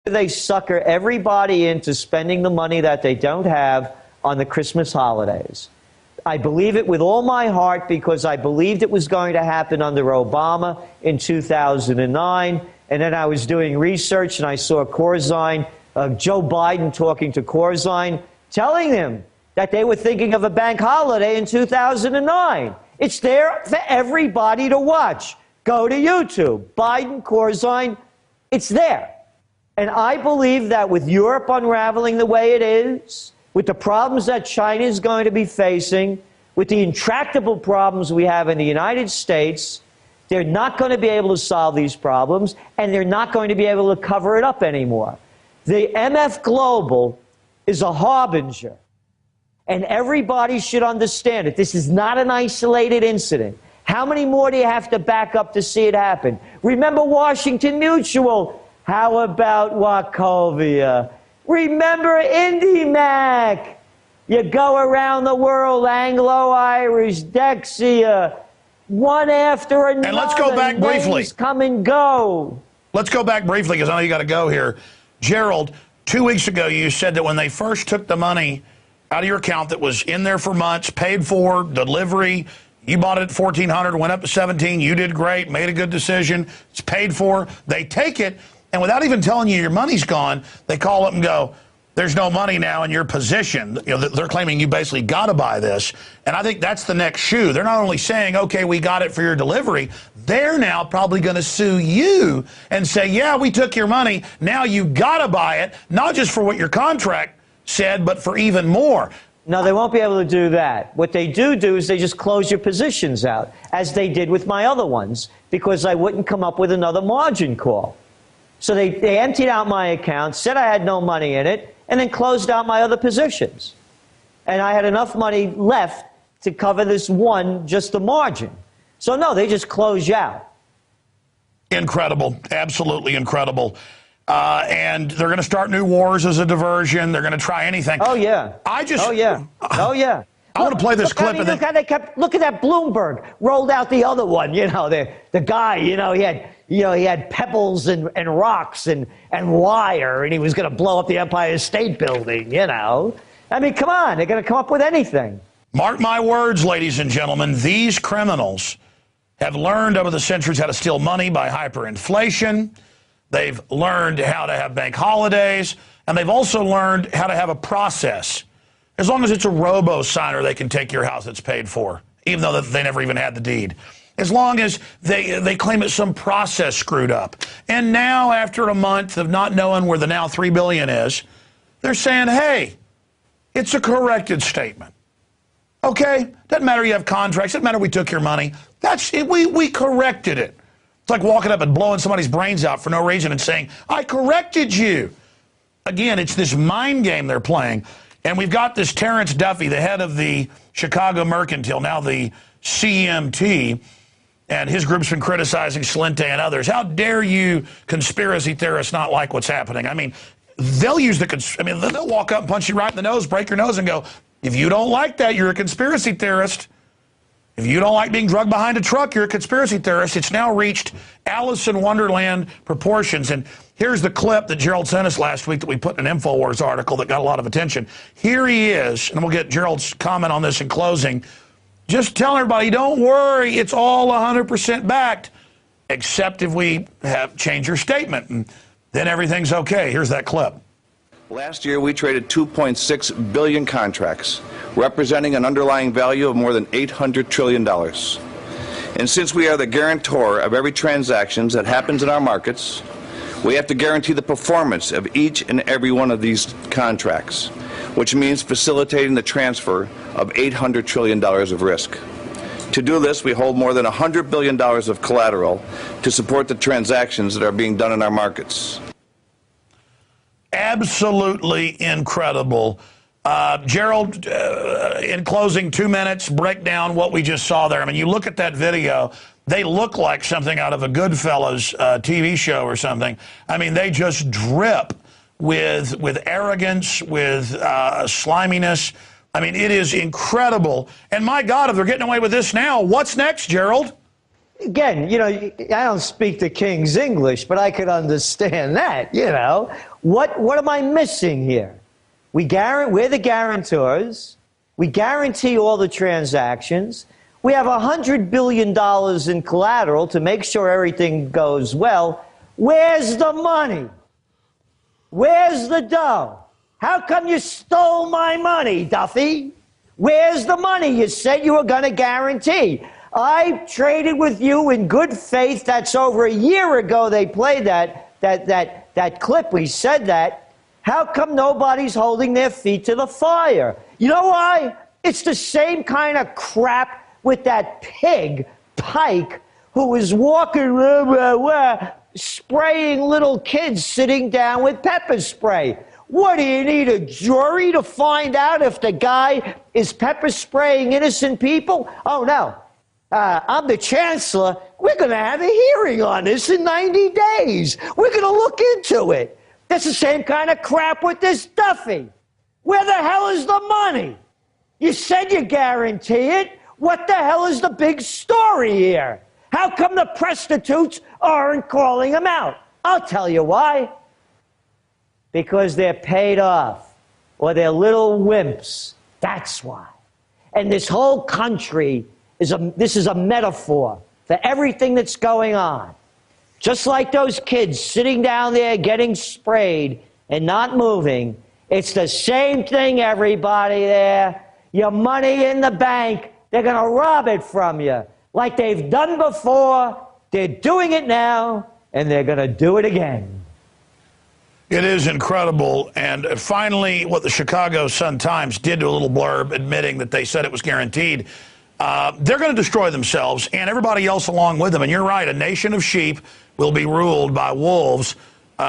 They sucker everybody into spending the money that they don't have on the Christmas holidays. I believe it with all my heart because I believed it was going to happen under Obama in 2009. And then I was doing research and I saw Corzine, Joe Biden talking to Corzine, telling him that they were thinking of a bank holiday in 2009. It's there for everybody to watch. Go to YouTube, Biden, Corzine, it's there. And I believe that with Europe unraveling the way it is, with the problems that China is going to be facing, with the intractable problems we have in the United States, they're not going to be able to solve these problems, and they're not going to be able to cover it up anymore. The MF Global is a harbinger, and everybody should understand it. This is not an isolated incident. How many more do you have to back up to see it happen? Remember Washington Mutual. How about Wachovia? Remember IndyMac. You go around the world, Anglo-Irish, Dexia, one after another. And let's go back briefly. Come and go. Let's go back briefly because I know you got to go here. Gerald, 2 weeks ago you said that when they first took the money out of your account that was in there for months, paid for, delivery, you bought it at $1,400, went up to $1,700, you did great, made a good decision, it's paid for. They take it, and without even telling you your money's gone, they call up and go, there's no money now in your position. You know, they're claiming you basically got to buy this. And I think that's the next shoe. They're not only saying, okay, we got it for your delivery, they're now probably going to sue you and say, yeah, we took your money. Now you got to buy it, not just for what your contract said, but for even more. No, they won't be able to do that. What they do is they just close your positions out, as they did with my other ones, because I wouldn't come up with another margin call. So they emptied out my account, said I had no money in it, and then closed out my other positions. And I had enough money left to cover this one, just the margin. So no, they just close you out. Incredible. Absolutely incredible. And they're going to start new wars as a diversion. They're going to try anything. Oh, yeah. Oh, yeah. Oh, yeah. I want to play this clip. Look how they kept. Look at that Bloomberg rolled out the other one. You know, the guy. You know, he had pebbles and rocks and wire, and he was going to blow up the Empire State Building. You know, I mean, come on, they're going to come up with anything. Mark my words, ladies and gentlemen. These criminals have learned over the centuries how to steal money by hyperinflation. They've learned how to have bank holidays, and they've also learned how to have a process. As long as it's a robo-signer, they can take your house that's paid for, even though they never even had the deed. As long as they claim it's some process screwed up. And now, after a month of not knowing where the now $3 billion is, they're saying, hey, it's a corrected statement. Okay? Doesn't matter you have contracts. Doesn't matter we took your money. That's it. We corrected it. It's like walking up and blowing somebody's brains out for no reason and saying, I corrected you. Again, it's this mind game they're playing. And we've got this Terrence Duffy, the head of the Chicago Mercantile, now the CMT, and his group's been criticizing Slinte and others. How dare you conspiracy theorists not like what's happening? I mean, they'll walk up and punch you right in the nose, break your nose, and go, if you don't like that, you're a conspiracy theorist. If you don't like being drugged behind a truck, you're a conspiracy theorist. It's now reached Alice in Wonderland proportions. And here's the clip that Gerald sent us last week that we put in an Infowars article that got a lot of attention. Here he is, and we'll get Gerald's comment on this in closing. Just tell everybody, don't worry, it's all 100% backed, except if we have changed your statement, and then everything's okay. Here's that clip. Last year, we traded 2.6 billion contracts, representing an underlying value of more than $800 trillion. And since we are the guarantor of every transaction that happens in our markets, we have to guarantee the performance of each and every one of these contracts, which means facilitating the transfer of $800 trillion of risk. To do this, we hold more than $100 billion of collateral to support the transactions that are being done in our markets. Absolutely incredible. Gerald, in closing, 2 minutes, break down what we just saw there. I mean, you look at that video, they look like something out of a Goodfellas TV show or something. I mean, they just drip with arrogance, with sliminess. I mean, it is incredible. And my God, if they're getting away with this now, what's next, Gerald? again, I don't speak the king's English, but I could understand that, What am I missing here? We're the guarantors. We guarantee all the transactions. We have $100 billion in collateral to make sure everything goes well. Where's the money? Where's the dough? How come you stole my money, Duffy? Where's the money you said you were going to guarantee? I traded with you in good faith. That's over a year ago they played that clip. We said that. How come nobody's holding their feet to the fire? You know why? It's the same kind of crap with that pig, Pike, who was walking, spraying little kids sitting down with pepper spray. What, do you need a jury to find out if the guy is pepper spraying innocent people? Oh, no. I'm the chancellor. We're going to have a hearing on this in 90 days. We're going to look into it. That's the same kind of crap with this Duffy. Where the hell is the money? You said you guarantee it. What the hell is the big story here? How come the prostitutes aren't calling him out? I'll tell you why. Because they're paid off, or they're little wimps. That's why. And this whole country is a metaphor for everything that's going on. Just like those kids sitting down there getting sprayed and not moving, it's the same thing, everybody there. Your money in the bank, they're going to rob it from you. Like they've done before, they're doing it now, and they're going to do it again. It is incredible. And finally, what the Chicago Sun-Times did do a little blurb admitting that they said it was guaranteed. They're going to destroy themselves and everybody else along with them. And you're right, a nation of sheep will be ruled by wolves.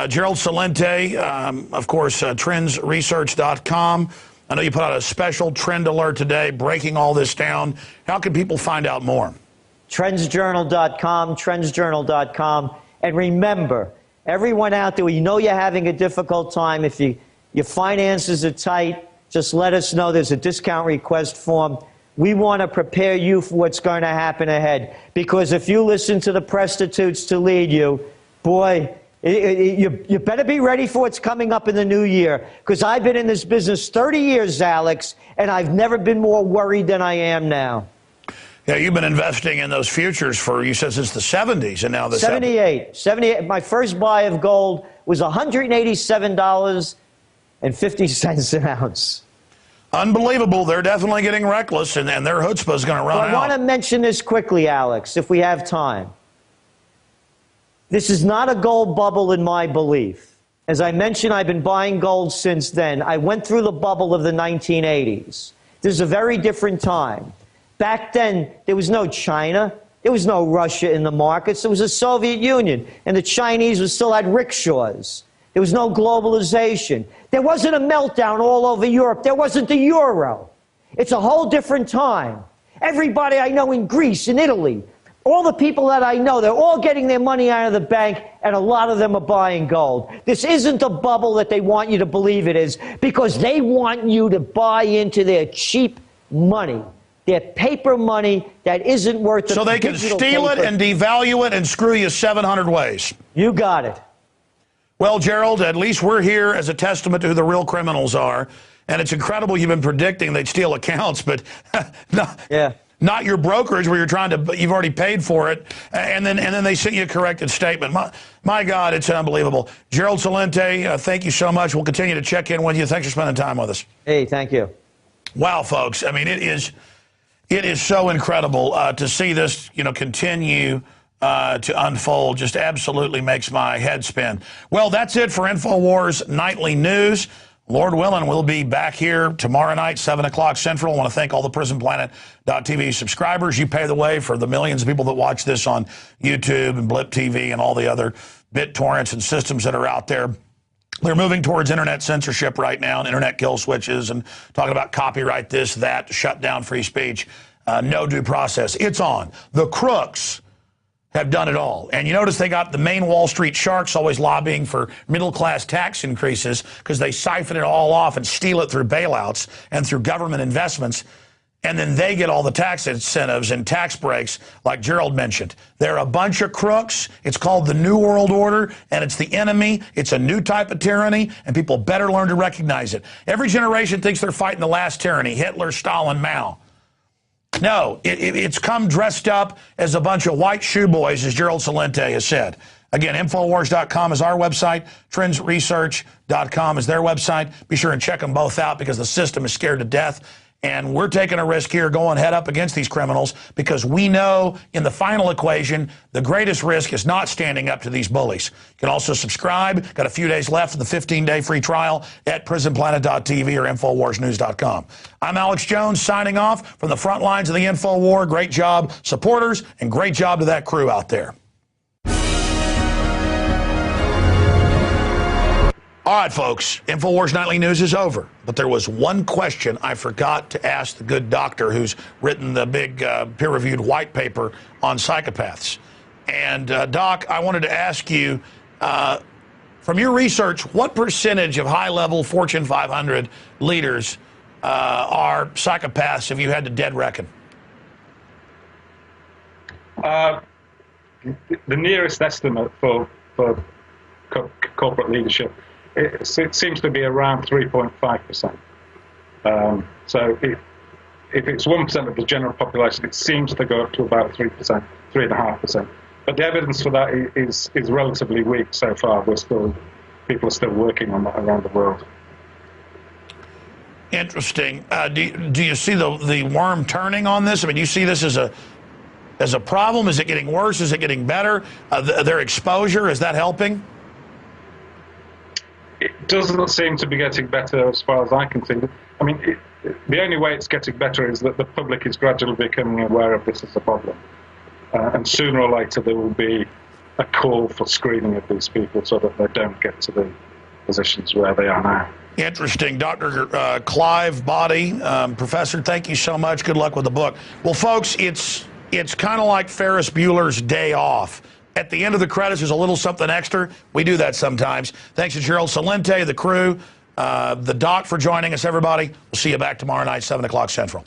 Gerald Celente, of course, trendsresearch.com. I know you put out a special trend alert today, breaking all this down. How can people find out more? Trendsjournal.com, trendsjournal.com. And remember, everyone out there, you're having a difficult time. If your finances are tight, just let us know. There's a discount request form. We want to prepare you for what's going to happen ahead. Because if you listen to the prostitutes to lead you, boy, you better be ready for what's coming up in the new year. Because I've been in this business 30 years, Alex, and I've never been more worried than I am now. Yeah, you've been investing in those futures for, you said, since the 70s, and now the 78. My first buy of gold was $187.50 an ounce. Unbelievable. They're definitely getting reckless, and their chutzpah is going to run out. I want to mention this quickly, Alex, if we have time. This is not a gold bubble in my belief. As I mentioned, I've been buying gold since then. I went through the bubble of the 1980s. This is a very different time. Back then, there was no China. There was no Russia in the markets. There was the Soviet Union, and the Chinese still had rickshaws. There was no globalization. There wasn't a meltdown all over Europe. There wasn't the euro. It's a whole different time. Everybody I know in Greece, in Italy, all the people that I know, they're all getting their money out of the bank, and a lot of them are buying gold. This isn't the bubble that they want you to believe it is, because they want you to buy into their cheap money. Their paper money that isn't worth the So they can steal it and devalue it and screw you 700 ways. You got it. Well, Gerald, at least we're here as a testament to who the real criminals are. And it's incredible you've been predicting they'd steal accounts, but not your brokerage where you've already paid for it. And then they sent you a corrected statement. My God, it's unbelievable. Gerald Celente, thank you so much. We'll continue to check in with you. Thanks for spending time with us. Hey, thank you. Wow, folks. I mean, it is so incredible to see this, continue to unfold. Just absolutely makes my head spin. Well, that's it for Infowars Nightly News. Lord willing, we'll be back here tomorrow night, 7 o'clock Central. I want to thank all the PrisonPlanet.tv subscribers. You pay the way for the millions of people that watch this on YouTube and Blip TV and all the other BitTorrents and systems that are out there. They're moving towards internet censorship right now and internet kill switches and talking about copyright this, that, shut down free speech, no due process. It's on. The crooks have done it all. And you notice they got the main Wall Street sharks always lobbying for middle-class tax increases because they siphon it all off and steal it through bailouts and through government investments. and then they get all the tax incentives and tax breaks like Gerald mentioned. They're a bunch of crooks. It's called the New World Order, and it's the enemy. It's a new type of tyranny, and people better learn to recognize it. Every generation thinks they're fighting the last tyranny, Hitler, Stalin, Mao. No, it's come dressed up as a bunch of white shoe boys, as Gerald Celente has said. Again, Infowars.com is our website. TrendsResearch.com is their website. Be sure and check them both out because the system is scared to death. And we're taking a risk here going head up against these criminals because we know in the final equation, the greatest risk is not standing up to these bullies. You can also subscribe. Got a few days left of the 15-day free trial at prisonplanet.tv or InfoWarsNews.com. I'm Alex Jones signing off from the front lines of the Info War. Great job, supporters, and great job to that crew out there. All right, folks, Infowars Nightly News is over. But there was one question I forgot to ask the good doctor who's written the big peer-reviewed white paper on psychopaths. And, Doc, I wanted to ask you, from your research, what percentage of high-level Fortune 500 leaders are psychopaths if you had to dead reckon? The nearest estimate for corporate leadership, it seems to be around 3.5%. So if it's 1% of the general population, it seems to go up to about 3%, 3.5%. But the evidence for that is relatively weak so far. People are still working on that around the world. Interesting. Do you see the worm turning on this? I mean, do you see this as a problem? Is it getting worse? Is it getting better? Their exposure, is that helping? It doesn't seem to be getting better as far as I can see. I mean, the only way it's getting better is that the public is gradually becoming aware of this as a problem. And sooner or later there will be a call for screening of these people so that they don't get to the positions where they are now. Interesting. Dr. Clive Body, Professor, thank you so much. Good luck with the book. Well, folks, it's kind of like Ferris Bueller's Day Off. At the end of the credits, there's a little something extra. We do that sometimes. Thanks to Gerald Celente, the crew, the doc for joining us, everybody. We'll see you back tomorrow night, 7 o'clock Central.